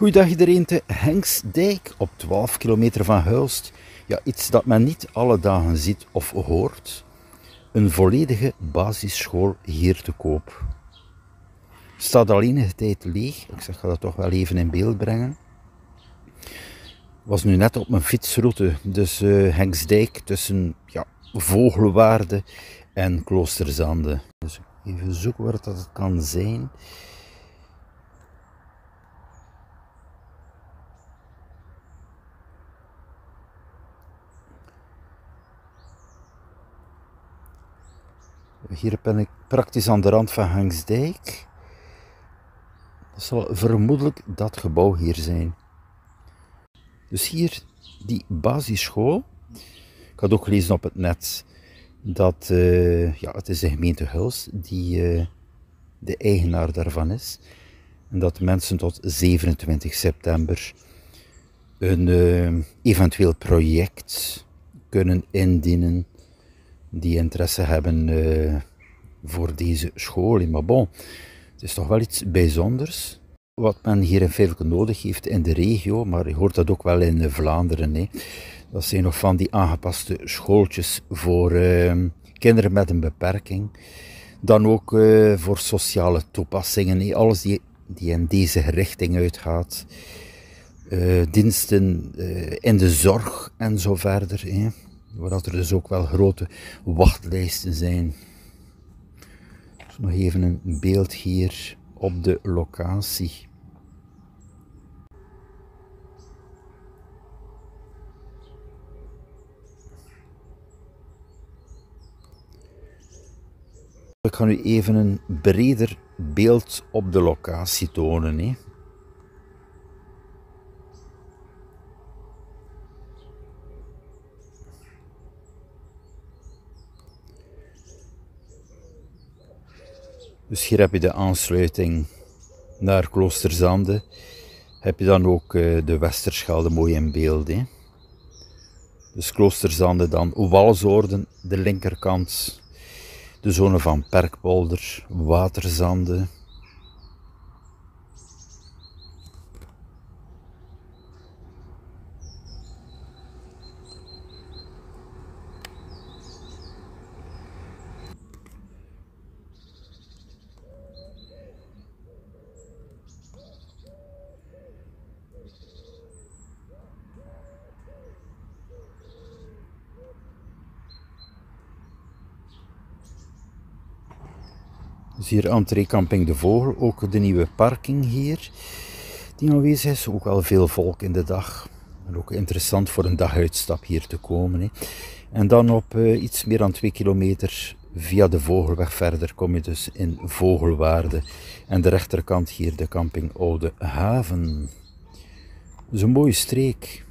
Goeiedag iedereen te Hengstdijk op 12 kilometer van Hulst. Ja, iets dat men niet alle dagen ziet of hoort. Een volledige basisschool hier te koop. Staat al enige tijd leeg. Ik ga dat toch wel even in beeld brengen. Was nu net op mijn fietsroute, dus Hengstdijk tussen Vogelwaarde en Kloosterzande. Dus even zoeken waar dat kan zijn. Hier ben ik praktisch aan de rand van Hengstdijk. Dat zal vermoedelijk dat gebouw hier zijn. Dus hier die basisschool. Ik had ook gelezen op het net dat het is de gemeente Hulst die de eigenaar daarvan is. En dat mensen tot 27 september een eventueel project kunnen indienen die interesse hebben voor deze school. Maar bon, het is toch wel iets bijzonders wat men hier in feite nodig heeft in de regio, maar je hoort dat ook wel in Vlaanderen. Hè. Dat zijn nog van die aangepaste schooltjes voor kinderen met een beperking. Dan ook voor sociale toepassingen, hè. Alles die in deze richting uitgaat. Diensten in de zorg en zo verder. Hè. Waar er dus ook wel grote wachtlijsten zijn. Dus nog even een beeld hier op de locatie. Ik ga nu even een breder beeld op de locatie tonen. Hè. Dus hier heb je de aansluiting naar Kloosterzande. Heb je dan ook de Westerschelde mooi in beeld. Hè. Dus Kloosterzande, dan Walsoorden, de linkerkant. De zone van Perkpolder, Waterzande. Dus hier entree Camping de Vogel, ook de nieuwe parking hier die aanwezig is. Ook wel veel volk in de dag. En ook interessant voor een daguitstap hier te komen. Hè. En dan op iets meer dan 2 kilometer via de Vogelweg verder kom je dus in Vogelwaarde. En de rechterkant hier de camping Oude Haven. Dus een mooie streek.